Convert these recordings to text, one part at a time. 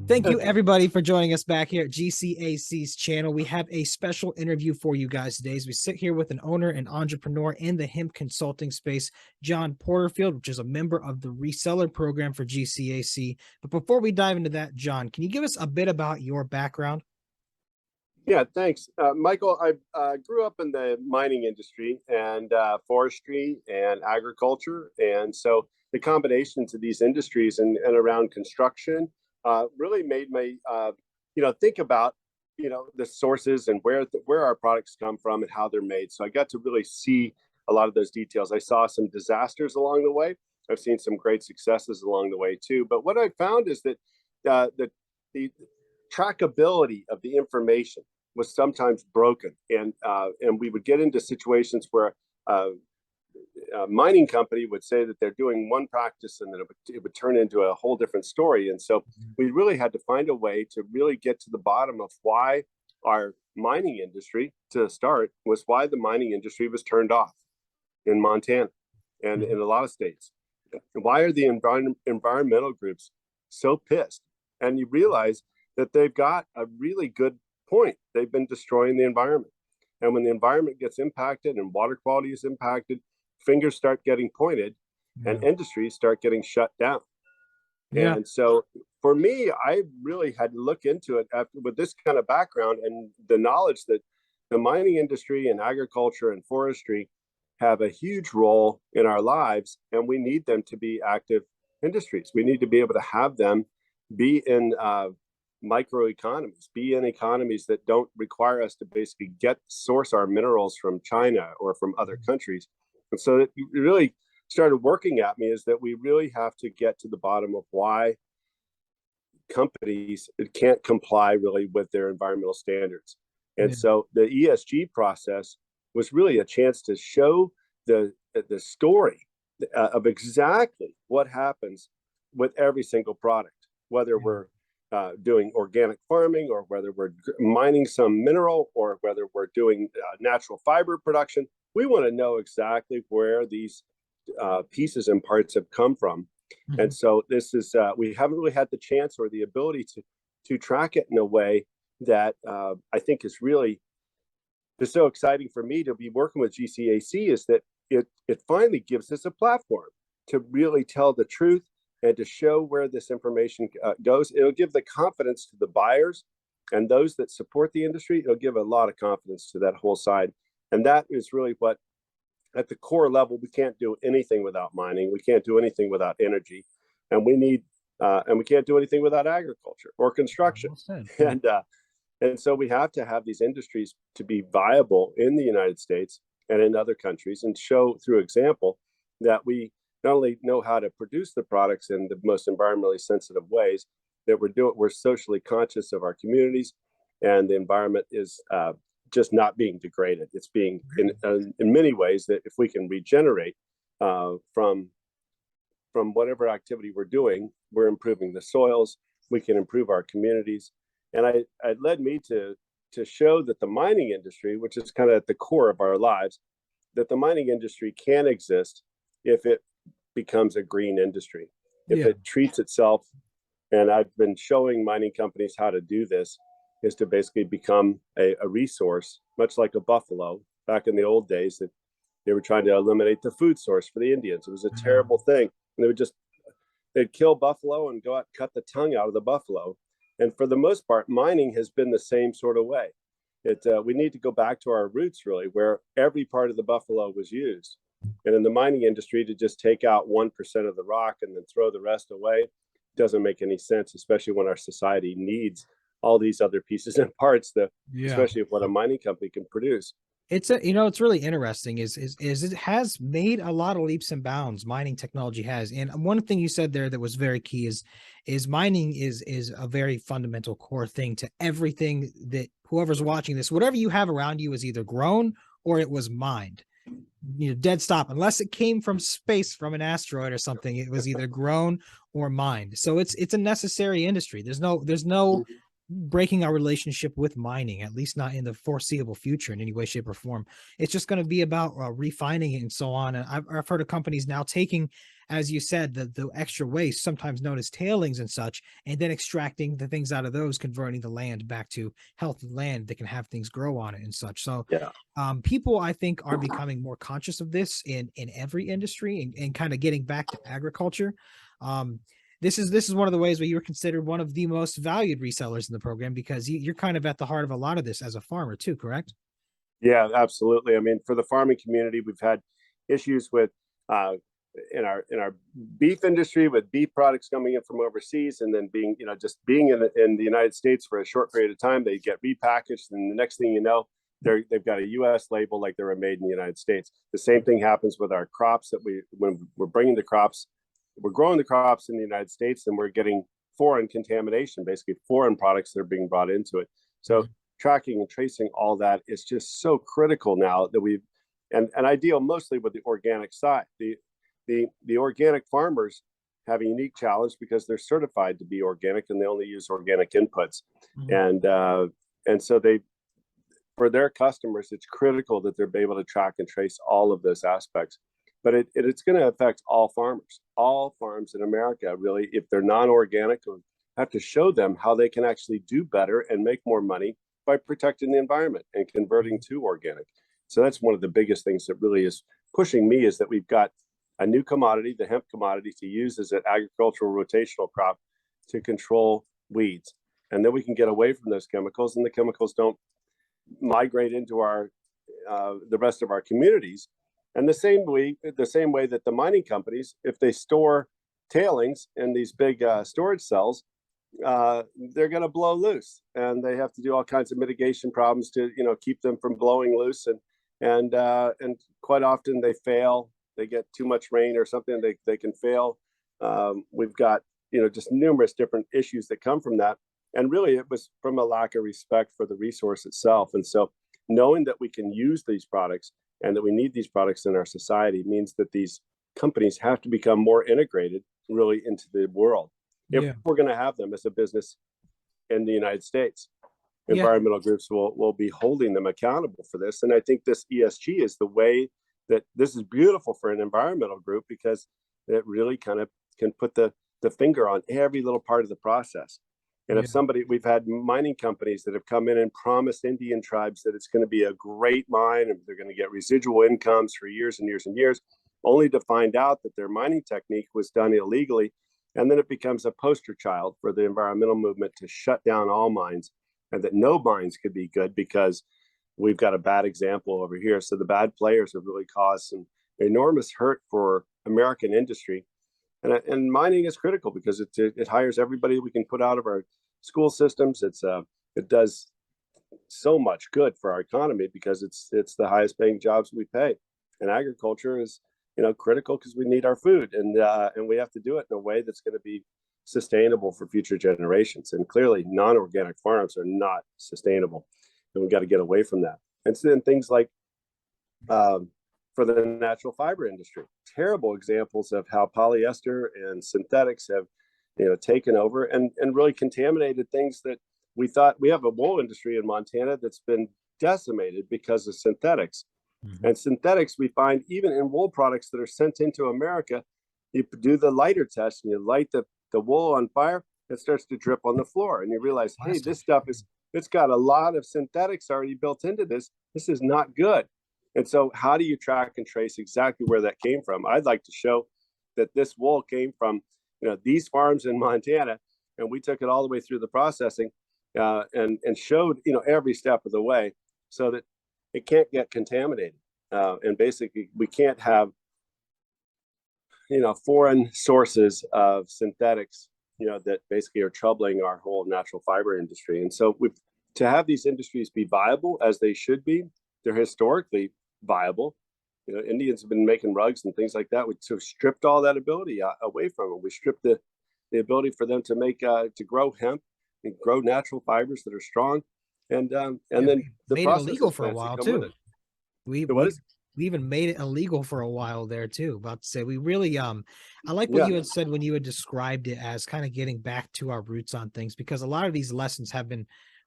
Thank you, everybody, for joining us back here at GCAC's channel. We have a special interview for you guys today as we sit here with an owner and entrepreneur in the hemp consulting space, John Porterfield, which is a member of the Reseller program for GCAC. But before we dive into that, John, can you give us a bit about your background? Yeah, thanks. Michael, I grew up in the mining industry and forestry and agriculture. And so the combinations of these industries and around construction really made me, think about, the sources and where our products come from and how they're made. So I got to really see a lot of those details. I saw some disasters along the way. I've seen some great successes along the way too. But what I found is that the trackability of the information was sometimes broken, and we would get into situations where a mining company would say that they're doing one practice, and then it would turn into a whole different story. And so we really had to find a way to really get to the bottom of why our mining industry, to start, was why the mining industry was turned off in Montana and in a lot of states. Why are the environmental groups so pissed? And you realize that they've got a really good point. They've been destroying the environment. And when the environment gets impacted and water quality is impacted, fingers start getting pointed and industries start getting shut down. And so for me, I really had to look into it with this kind of background and the knowledge that the mining industry and agriculture and forestry have a huge role in our lives, and we need them to be active industries. We need to be able to have them be in microeconomies, be in economies that don't require us to basically source our minerals from China or from other countries. And so it really started working at me, is that we really have to get to the bottom of why companies can't comply really with their environmental standards. And so the ESG process was really a chance to show the story of exactly what happens with every single product, whether we're doing organic farming, or whether we're mining some mineral, or whether we're doing natural fiber production. We want to know exactly where these pieces and parts have come from. And so this is, we haven't really had the chance or the ability to track it in a way that I think is really just so exciting for me to be working with GCAC, is that it finally gives us a platform to really tell the truth and to show where this information goes. It'll give the confidence to the buyers and those that support the industry. It'll give a lot of confidence to that whole side. And that is really what, at the core level, we can't do anything without mining. We can't do anything without energy. And we need, and we can't do anything without agriculture or construction. And so we have to have these industries to be viable in the United States and in other countries, and show through example that we not only know how to produce the products in the most environmentally sensitive ways, that we're socially conscious of our communities, and the environment is just not being degraded. It's being, in many ways, that if we can regenerate from whatever activity we're doing, we're improving the soils, we can improve our communities. And it led me to show that the mining industry, which is kind of at the core of our lives, that the mining industry can exist if it becomes a green industry, if it treats itself. And I've been showing mining companies how to do this, is to basically become a resource, much like a buffalo back in the old days, that they were trying to eliminate the food source for the Indians. It was a terrible thing. And they'd kill buffalo and go out and cut the tongue out of the buffalo. And for the most part, mining has been the same sort of way. We need to go back to our roots, really, where every part of the buffalo was used. And in the mining industry, to just take out 1% of the rock and then throw the rest away doesn't make any sense, especially when our society needs all these other pieces and parts, especially of what a mining company can produce. It's it's really interesting is it has made a lot of leaps and bounds. Mining technology has. And one thing you said there that was very key is mining is a very fundamental core thing to everything that whoever's watching this, whatever you have around you is either grown or it was mined. Dead stop, unless it came from space, from an asteroid or something. It was either grown or mined. So it's a necessary industry. There's no breaking our relationship with mining, at least not in the foreseeable future in any way, shape, or form. It's just going to be about refining it and so on. And I've heard of companies now taking, as you said, the extra waste, sometimes known as tailings and such, and then extracting the things out of those, converting the land back to healthy land that can have things grow on it and such. So Yeah. people, I think, are becoming more conscious of this in every industry, and kind of getting back to agriculture. Um, this is one of the ways where you were considered one of the most valued resellers in the program, because you're kind of at the heart of a lot of this as a farmer too, correct? Yeah, absolutely. I mean, for the farming community, we've had issues with uh, in our beef industry with beef products coming in from overseas, and then being, just being in the United States for a short period of time, they get repackaged, and the next thing you know, they've got a U.S. label like they were made in the United States. The same thing happens with our crops that when we're bringing the crops, we're growing the crops in the United States, and we're getting foreign contamination, basically foreign products that are being brought into it. So tracking and tracing all that is just so critical now that and I deal mostly with the organic side. The organic farmers have a unique challenge because they're certified to be organic, and they only use organic inputs. Mm-hmm. And so for their customers, it's critical that they're able to track and trace all of those aspects. But it's going to affect all farms in America, really. If they're non-organic, we have to show them how they can actually do better and make more money by protecting the environment and converting to organic. So that's one of the biggest things that really is pushing me, is that we've got a new commodity, the hemp commodity, to use as an agricultural rotational crop to control weeds. And then we can get away from those chemicals, and the chemicals don't migrate into the rest of our communities. And the same way that the mining companies, if they store tailings in these big storage cells, they're going to blow loose, and they have to do all kinds of mitigation problems to keep them from blowing loose, and quite often they fail. They get too much rain or something, they can fail. We've got just numerous different issues that come from that, and really it was from a lack of respect for the resource itself. And so knowing that we can use these products and that we need these products in our society means that these companies have to become more integrated really into the world if we're going to have them as a business in the United States. Environmental groups will be holding them accountable for this. And I think this ESG is the way that this is beautiful for an environmental group, because it really kind of can put the finger on every little part of the process. And if we've had mining companies that have come in and promised Indian tribes that it's going to be a great mine and they're going to get residual incomes for years and years and years, only to find out that their mining technique was done illegally. And then it becomes a poster child for the environmental movement to shut down all mines, and that no mines could be good because we've got a bad example over here. So the bad players have really caused some enormous hurt for American industry. And mining is critical because it hires everybody we can put out of our school systems. It does so much good for our economy because it's the highest paying jobs we pay. And agriculture is critical because we need our food, and we have to do it in a way that's going to be sustainable for future generations. And clearly, non-organic farms are not sustainable, and we've got to get away from that. And so then things like for the natural fiber industry, terrible examples of how polyester and synthetics have taken over and really contaminated things that we thought. We have a wool industry in Montana that's been decimated because of synthetics. Mm-hmm. And synthetics we find even in wool products that are sent into America. You do the lighter test and you light the wool on fire, it starts to drip on the floor, and you realize, hey, this stuff it's got a lot of synthetics already built into this. This is not good. And so how do you track and trace exactly where that came from? I'd like to show that this wool came from these farms in Montana, and we took it all the way through the processing and showed every step of the way, so that it can't get contaminated. And basically we can't have foreign sources of synthetics that basically are troubling our whole natural fiber industry. And so to have these industries be viable as they should be, they're historically viable. Indians have been making rugs and things like that. We sort of stripped all that ability away from them. We stripped the ability for them to make to grow hemp and grow natural fibers that are strong. And then the made it illegal for a while too. We we even made it illegal for a while there too. About to say we really I like what Yeah. you had said when you had described it as kind of getting back to our roots on things, because a lot of these lessons have been,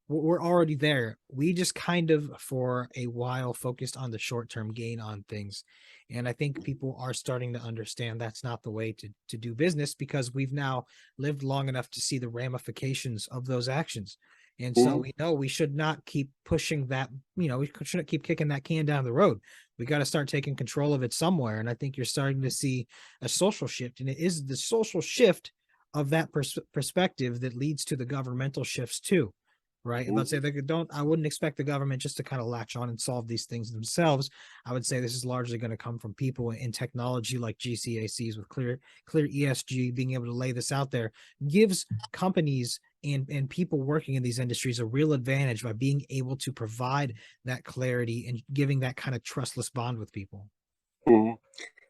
we're already there. We just kind of for a while focused on the short-term gain on things. And I think people are starting to understand that's not the way to do business, because we've now lived long enough to see the ramifications of those actions. And so Mhm. we know we should not keep pushing that, we shouldn't keep kicking that can down the road. We got to start taking control of it somewhere. And I think you're starting to see a social shift. And it is the social shift of that perspective that leads to the governmental shifts too. Right. And let's say I wouldn't expect the government just to kind of latch on and solve these things themselves. I would say this is largely going to come from people in technology like GCACs with clear ESG. Being able to lay this out there gives companies and people working in these industries a real advantage by being able to provide that clarity and giving that kind of trustless bond with people. Mhm.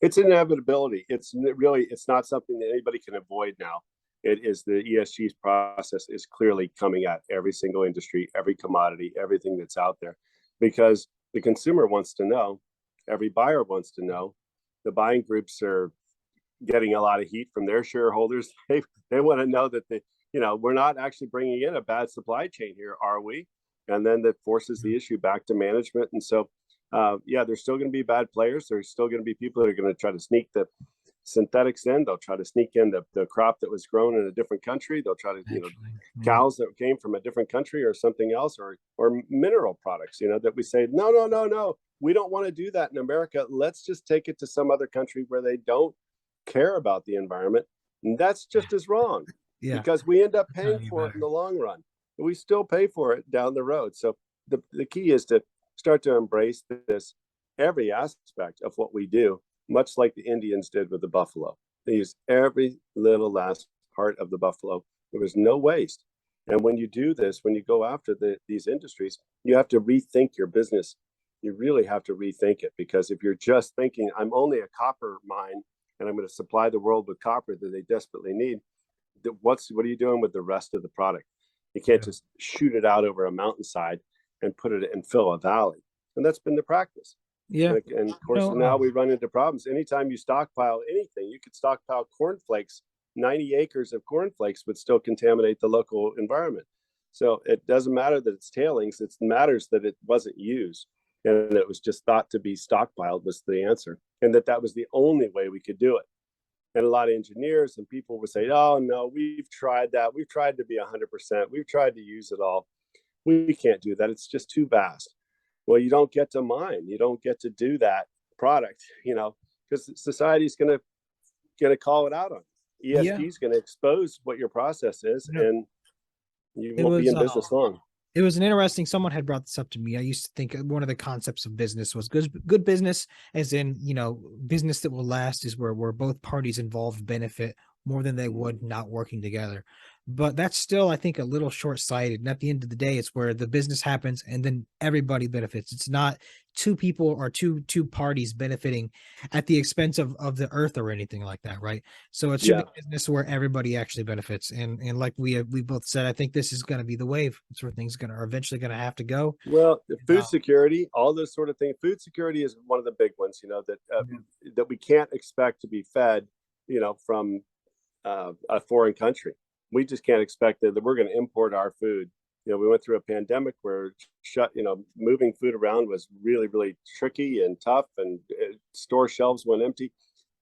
It's an inevitability. It's not something that anybody can avoid now. It is the ESG process is clearly coming at every single industry, every commodity, everything that's out there, because the consumer wants to know, every buyer wants to know. The buying groups are getting a lot of heat from their shareholders. They want to know that we're not actually bringing in a bad supply chain here, are we? And then that forces the issue back to management. And so, yeah, there's still going to be bad players. There's still going to be people that are going to try to sneak the synthetics in. They'll try to sneak in the crop that was grown in a different country. They'll try to, Actually, yeah. cows that came from a different country or something else, or mineral products, that we say, no, no, no, no, we don't want to do that in America. Let's just take it to some other country where they don't care about the environment. And that's just as wrong, Yeah. because we end up That's not paying any for it in better. the long run. We still pay for it down the road. So the key is to start to embrace this every aspect of what we do, much like the Indians did with the buffalo. They used every little last part of the buffalo. There was no waste. And when you do this, when you go after these industries, you have to rethink your business. You really have to rethink it, because if you're just thinking, I'm only a copper mine and I'm going to supply the world with copper that they desperately need, what are you doing with the rest of the product? You can't Yeah. just shoot it out over a mountainside and put it and fill a valley. And that's been the practice. Yeah. And of course, now we run into problems. Anytime you stockpile anything, you could stockpile cornflakes. 90 acres of cornflakes would still contaminate the local environment. So it doesn't matter that it's tailings, it matters that it wasn't used. And it was just thought to be stockpiled was the answer. And that was the only way we could do it. And a lot of engineers and people would say, oh, no, we've tried that. We've tried to be 100%. We've tried to use it all. We can't do that. It's just too vast. Well, you don't get to mine. You don't get to do that product, because society's going to call it out on you. Yeah. ESG is going to expose what your process is, You know, and you it won't be was in business long. it was an interesting, someone had brought this up to me. I used to think one of the concepts of business was good business, as in, business that will last is where both parties involved benefit more than they would not working together. But that's still, I think, a little short-sighted. And at the end of the day, it's where the business happens and then everybody benefits. It's not two people or two parties benefiting at the expense of the earth or anything like that, right? So it should be Yeah. business where everybody actually benefits. And like we both said, I think this is going to be the wave. It's where things are eventually going to have to go. Well, And, food security, all those sort of things. Food security is one of the big ones, that we can't expect to be fed, from a foreign country. We just can't expect that we're going to import our food. We went through a pandemic where moving food around was really, really tricky and tough, and store shelves went empty.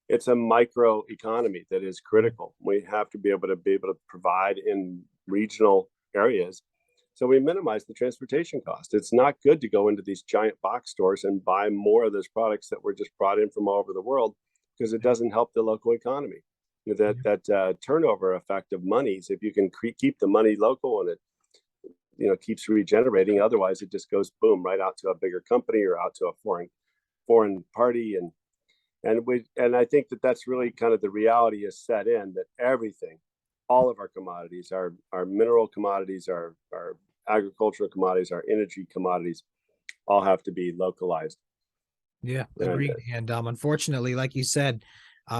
It's a micro economy that is critical. We have to be able to provide in regional areas. So we minimize the transportation cost. It's not good to go into these giant box stores and buy more of those products that were just brought in from all over the world, because it doesn't help the local economy. That turnover effect of monies, if you can keep the money local and it keeps regenerating, otherwise it just goes boom right out to a bigger company or out to a foreign party. And I think that's really kind of the reality is set in, that everything, all of our commodities, our mineral commodities, our agricultural commodities, our energy commodities, all have to be localized. yeah, And agreed. And unfortunately, like you said,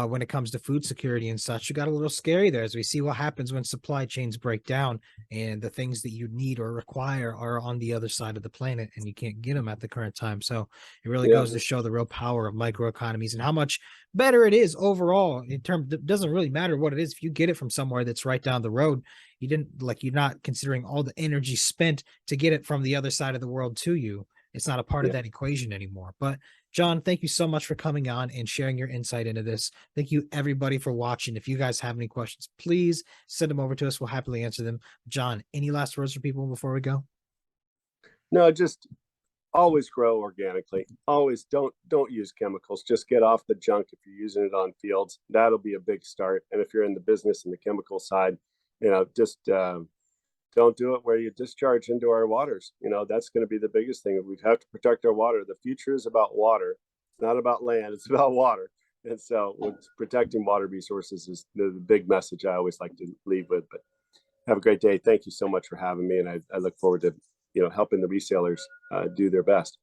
when it comes to food security and such. You got a little scary there as we see what happens when supply chains break down and the things that you need or require are on the other side of the planet and you can't get them at the current time. So it really Yeah. goes to show the real power of microeconomies and how much better it is overall in terms. It doesn't really matter what it is. If you get it from somewhere that's right down the road, you didn't like, you're not considering all the energy spent to get it from the other side of the world to you. It's not a part of Yeah. that equation anymore. But John, thank you so much for coming on and sharing your insight into this. Thank you, everybody, for watching. If you guys have any questions, please send them over to us. We'll happily answer them. John, any last words for people before we go? No, just always grow organically. Always don't use chemicals. Just get off the junk if you're using it on fields. That'll be a big start. And if you're in the business and the chemical side, just don't do it where you discharge into our waters. That's going to be the biggest thing. We have to protect our water. The future is about water. It's not about land. It's about water. And so protecting water resources is the big message I always like to leave with. But have a great day. Thank you so much for having me. And I look forward to, helping the resellers do their best.